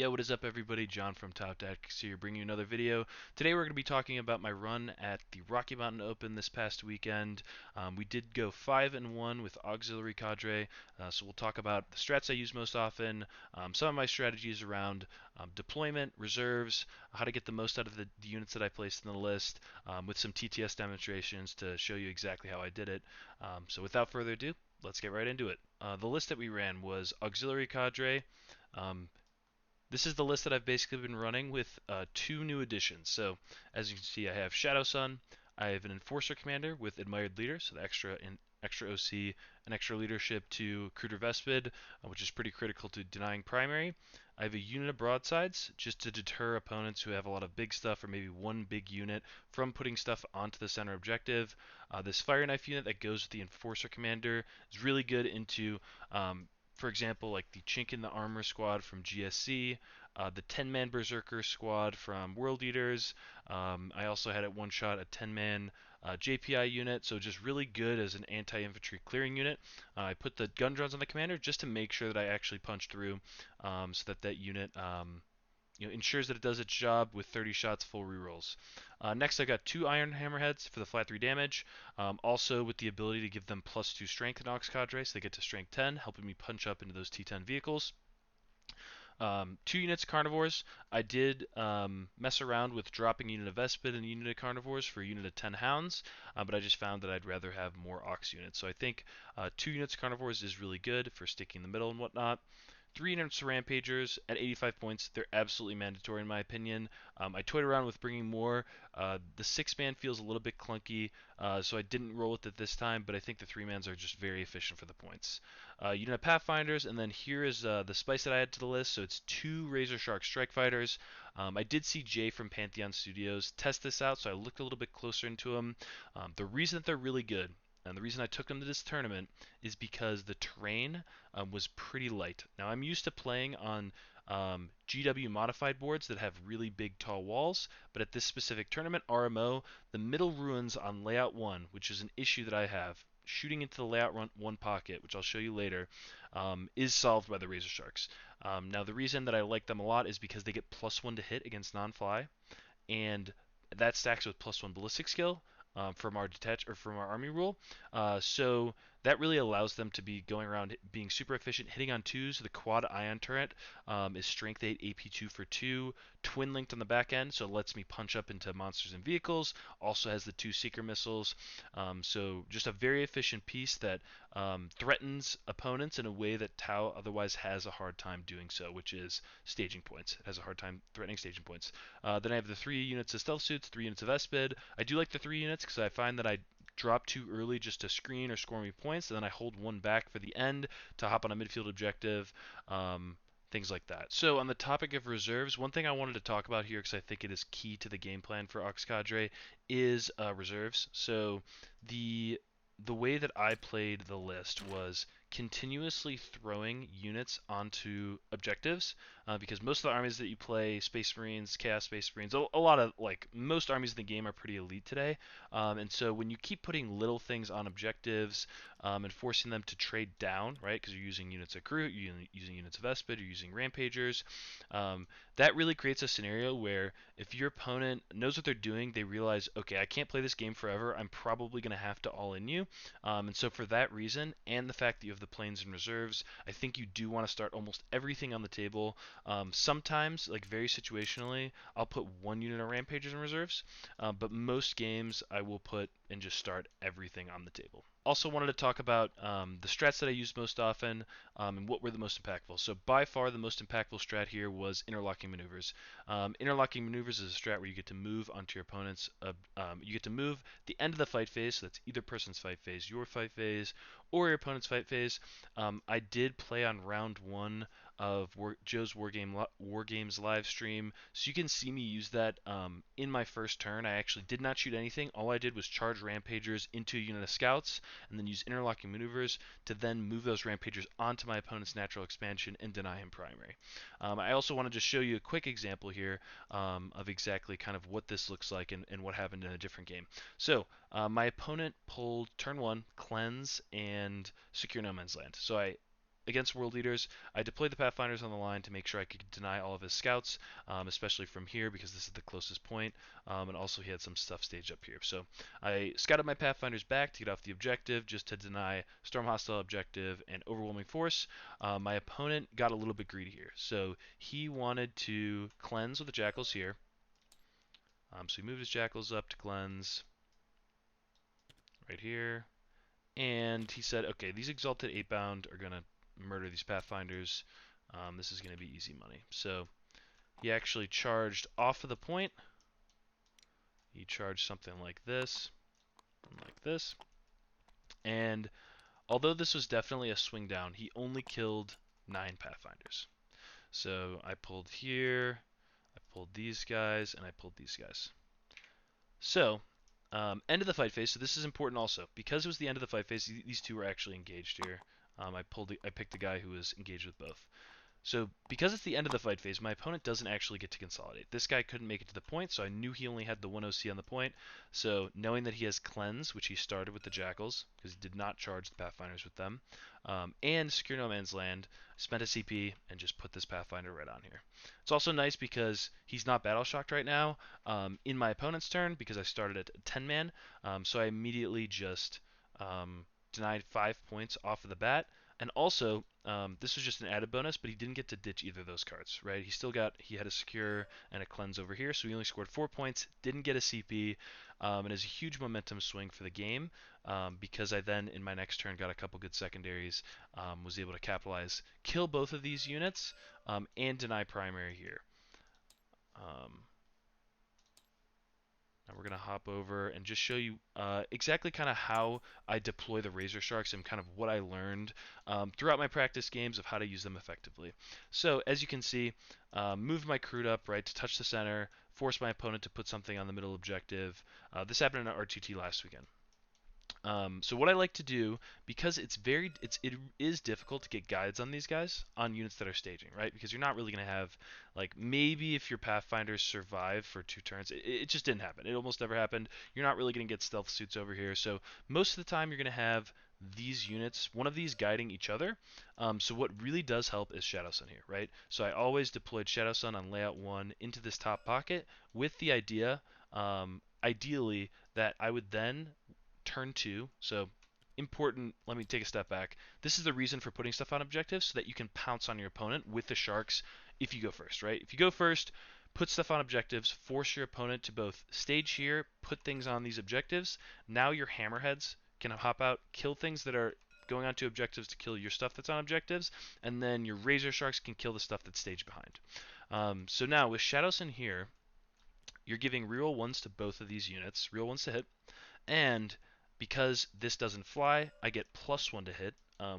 Yo, what is up everybody? John from Top Tactics here, bringing you another video. Today we're going to be talking about my run at the Rocky Mountain Open this past weekend. We did go 5-1 with Auxiliary Cadre, so we'll talk about the strats I use most often, some of my strategies around deployment, reserves, how to get the most out of the units that I placed in the list, with some TTS demonstrations to show you exactly how I did it. So without further ado, let's get right into it. The list that we ran was Auxiliary Cadre. This is the list that I've basically been running with two new additions. So as you can see, I have Shadowsun. I have an Enforcer Commander with Admired Leader, so the extra OC and extra leadership to Cruder Vespid, which is pretty critical to denying primary. I have a unit of broadsides just to deter opponents who have a lot of big stuff or maybe one big unit from putting stuff onto the center objective. This Fire Knife unit that goes with the Enforcer Commander is really good into for example, like the Chink in the Armor squad from GSC, the 10-man Berserker squad from World Eaters. I also had at one shot a 10-man JPI unit, so just really good as an anti-infantry clearing unit. I put the gun drones on the commander just to make sure that I actually punch through, so that that unit ensures that it does its job with 30 shots, full rerolls. Next, I got two Iron Hammerheads for the flat 3 damage, also with the ability to give them +2 strength in Ox Cadre, so they get to strength 10, helping me punch up into those T10 vehicles. Two units of Carnivores. I did mess around with dropping a unit of Vespid and a unit of Carnivores for a unit of 10 Hounds, but I just found that I'd rather have more Ox units. So I think 2 units of Carnivores is really good for sticking in the middle and whatnot. 3 units of Rampagers at 85 points. They're absolutely mandatory in my opinion. I toyed around with bringing more. The 6-man feels a little bit clunky, so I didn't roll with it this time, but I think the 3-mans are just very efficient for the points. Unit of Pathfinders, and then here is the spice that I added to the list. So it's 2 Razorsharks Strike Fighters. I did see Jay from Pantheon Studios test this out, so I looked a little bit closer into them. The reason that they're really good, and the reason I took them to this tournament, is because the terrain was pretty light. Now, I'm used to playing on GW modified boards that have really big, tall walls, but at this specific tournament, RMO, the middle ruins on layout 1, which is an issue that I have, shooting into the layout 1 pocket, which I'll show you later, is solved by the Razorsharks. Now, the reason that I like them a lot is because they get +1 to hit against non-fly, and that stacks with +1 ballistic skill, from our army rule. So that really allows them to be going around being super efficient, hitting on 2s. The quad ion turret is strength 8, AP 2 for 2, twin linked on the back end, so it lets me punch up into monsters and vehicles. Also has the 2 seeker missiles. So just a very efficient piece that threatens opponents in a way that Tau otherwise has a hard time doing so, which is staging points. It has a hard time threatening staging points. Then I have the 3 units of stealth suits, 3 units of Espid. I do like the 3 units because I find that I drop too early just to screen or score me points, and then I hold 1 back for the end to hop on a midfield objective, things like that. So on the topic of reserves, one thing I wanted to talk about here, because I think it is key to the game plan for Ox Cadre, is reserves. So the way that I played the list was continuously throwing units onto objectives, because most of the armies that you play, Space Marines, Chaos Space Marines, a lot of, like, most armies in the game are pretty elite today, and so when you keep putting little things on objectives, and forcing them to trade down, right, because you're using units of Groot, you're using units of Espid, you're using Rampagers, that really creates a scenario where if your opponent knows what they're doing, they realize, okay, I can't play this game forever, I'm probably going to have to all-in you, and so for that reason, and the fact that you have the planes and reserves, I think you do want to start almost everything on the table. Sometimes, like very situationally, I'll put 1 unit of Rampagers and reserves, but most games I will put and just start everything on the table. Also wanted to talk about the strats that I used most often, and what were the most impactful. So by far the most impactful strat here was interlocking maneuvers. Interlocking maneuvers is a strat where you get to move onto your opponent's, you get to move the end of the fight phase, so that's either person's fight phase, your fight phase, or your opponent's fight phase. I did play on round 1 of Joe's Wargames live stream, so you can see me use that in my first turn. I actually did not shoot anything. All I did was charge Rampagers into a unit of scouts, and then use interlocking maneuvers to then move those Rampagers onto my opponent's natural expansion and deny him primary. I also wanted to show you a quick example here of exactly kind of what this looks like and what happened in a different game. So my opponent pulled turn 1, Cleanse, and Secure No Man's Land. So I against world leaders, I deployed the Pathfinders on the line to make sure I could deny all of his scouts, especially from here because this is the closest point, and also he had some stuff staged up here. So I scouted my Pathfinders back to get off the objective, just to deny Storm Hostile objective and Overwhelming Force. My opponent got a little bit greedy here, so he wanted to cleanse with the Jackals here. So he moved his Jackals up to cleanse right here. And he said, okay, these Exalted 8-bound are going to murder these Pathfinders. This is going to be easy money. So he actually charged off of the point. He charged something like this, and like this. And although this was definitely a swing down, he only killed 9 Pathfinders. So I pulled here, I pulled these guys, and I pulled these guys. So, end of the fight phase. So this is important also because it was the end of the fight phase. These two were actually engaged here. I picked a guy who was engaged with both. So because it's the end of the fight phase, my opponent doesn't actually get to consolidate. This guy couldn't make it to the point, so I knew he only had the 1 OC on the point. So knowing that he has Cleanse, which he started with the Jackals, because he did not charge the Pathfinders with them, and Secure No Man's Land, spent a CP and just put this Pathfinder right on here. It's also nice because he's not battle shocked right now in my opponent's turn because I started at 10-man, so I immediately just denied 5 points off of the bat. And also, this was just an added bonus, but he didn't get to ditch either of those cards, right? He had a secure and a cleanse over here, so he only scored 4 points, didn't get a CP, and is a huge momentum swing for the game because I then, in my next turn, got a couple good secondaries, was able to capitalize, kill both of these units, and deny primary here. Now we're going to hop over and just show you exactly kind of how I deploy the Razorsharks and kind of what I learned throughout my practice games of how to use them effectively. So as you can see, move my crude up right to touch the center, force my opponent to put something on the middle objective. This happened in RTT last weekend. So what I like to do, because it is difficult to get guides on these guys on units that are staging, right? Because you're not really going to have, like, maybe if your Pathfinders survive for 2 turns, it just didn't happen. It almost never happened. You're not really going to get stealth suits over here. So most of the time you're going to have these units, one of these guiding each other. So what really does help is Shadowsun here, right? So I always deployed Shadowsun on layout 1 into this top pocket with the idea, ideally, that I would then turn 2. So important, let me take a step back. This is the reason for putting stuff on objectives so that you can pounce on your opponent with the Sharks if you go first, right? If you go first, put stuff on objectives, force your opponent to both stage here, put things on these objectives. Now your hammerheads can hop out, kill things that are going onto objectives to kill your stuff that's on objectives, and then your Razorsharks can kill the stuff that's staged behind. So now with Shadowsun here, you're giving reroll 1s to both of these units, reroll 1s to hit, and because this doesn't fly, I get +1 to hit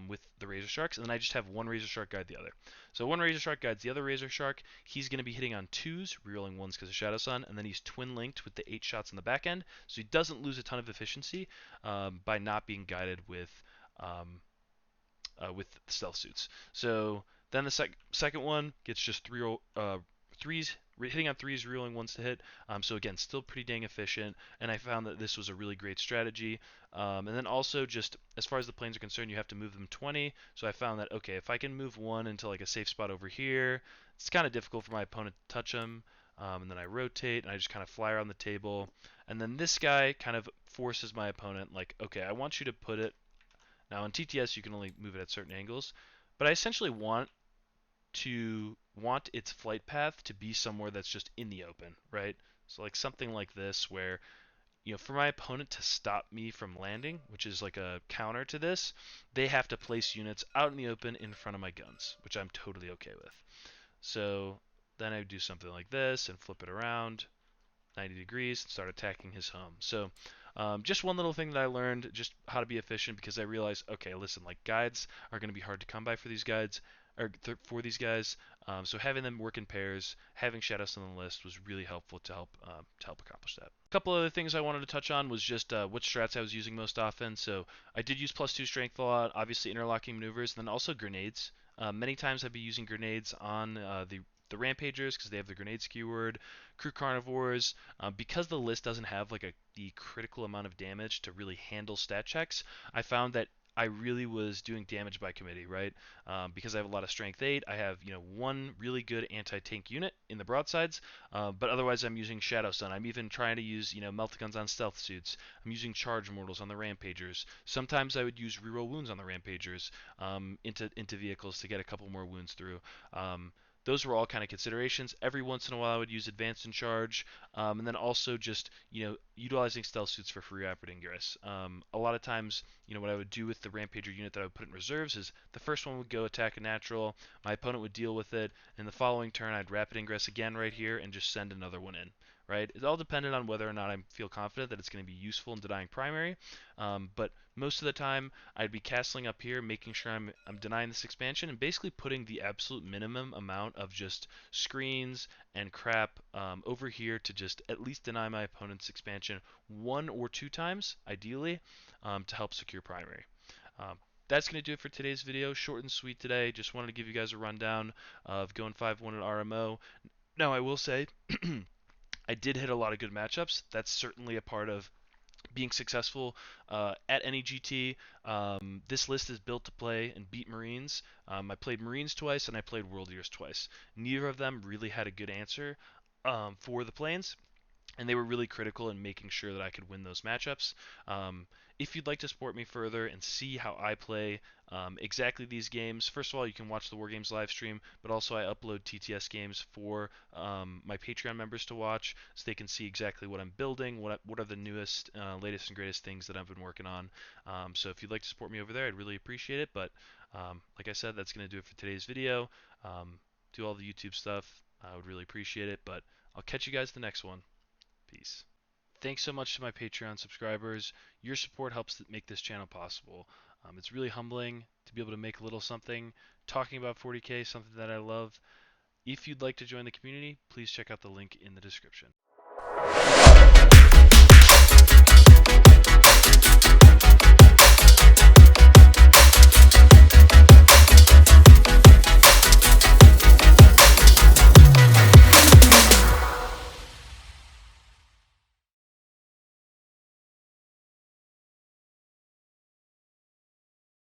with the Razorsharks, and then I just have one Razorshark guide the other. So one Razorshark guides the other Razorshark. He's going to be hitting on 2s, rerolling 1s because of Shadowsun, and then he's twin linked with the 8 shots on the back end, so he doesn't lose a ton of efficiency by not being guided with stealth suits. So then the second one gets just 3s, hitting on 3s, rerolling 1s to hit. So again, still pretty dang efficient, and I found that this was a really great strategy. And then also, just as far as the planes are concerned, you have to move them 20. So I found that, okay, if I can move one into like a safe spot over here, it's kind of difficult for my opponent to touch them. And then I rotate, and I just kind of fly around the table. And then this guy kind of forces my opponent, like, okay, I want you to put it. Now in TTS, you can only move it at certain angles, but I essentially want its flight path to be somewhere that's just in the open, right? So like something like this where, for my opponent to stop me from landing, which is like a counter to this, they have to place units out in the open in front of my guns, which I'm totally okay with. So then I would do something like this and flip it around 90 degrees and start attacking his home. So just one little thing that I learned, just how to be efficient, because I realized, okay, listen, like guides are going to be hard to come by for these guides, for these guys. So having them work in pairs, having Shadowsun on the list was really helpful to help accomplish that. A couple other things I wanted to touch on was just which strats I was using most often. So I did use +2 strength a lot, obviously interlocking maneuvers, and then also grenades. Many times I'd be using grenades on the Rampagers because they have the grenade skewered, crew carnivores, because the list doesn't have like the critical amount of damage to really handle stat checks. I found that I really was doing damage by committee, right? Because I have a lot of strength 8, I have one really good anti-tank unit in the broadsides, but otherwise I'm using Shadowsun. I'm even trying to use melt guns on stealth suits. I'm using charge mortals on the rampagers. Sometimes I would use reroll wounds on the rampagers into vehicles to get a couple more wounds through. Those were all kind of considerations. Every once in a while, I would use advanced and charge, and then also just utilizing stealth suits for free rapid ingress. A lot of times, what I would do with the rampager unit that I would put in reserves is the first one would go attack a natural, my opponent would deal with it, and the following turn I'd rapid ingress again right here and just send another one in. Right? It all depended on whether or not I feel confident that it's going to be useful in denying primary. But most of the time, I'd be castling up here, making sure I'm denying this expansion, and basically putting the absolute minimum amount of just screens and crap over here to just at least deny my opponent's expansion 1 or 2 times, ideally, to help secure primary. Um, that's going to do it for today's video. Short and sweet today. Just wanted to give you guys a rundown of going 5-1 at RMO. Now, I will say, I did hit a lot of good matchups. That's certainly a part of being successful at any GT. This list is built to play and beat Marines. I played Marines twice and I played World Ears twice. Neither of them really had a good answer for the planes, and they were really critical in making sure that I could win those matchups. If you'd like to support me further and see how I play exactly these games, first of all, you can watch the Wargames live stream, but also I upload TTS games for my Patreon members to watch, so they can see exactly what I'm building, what are the newest, latest, and greatest things that I've been working on. So if you'd like to support me over there, I'd really appreciate it. But like I said, that's going to do it for today's video. Do all the YouTube stuff. I would really appreciate it, but I'll catch you guys the next one. Peace. Thanks so much to my Patreon subscribers. Your support helps make this channel possible. It's really humbling to be able to make a little something talking about 40K, something that I love. If you'd like to join the community, please check out the link in the description.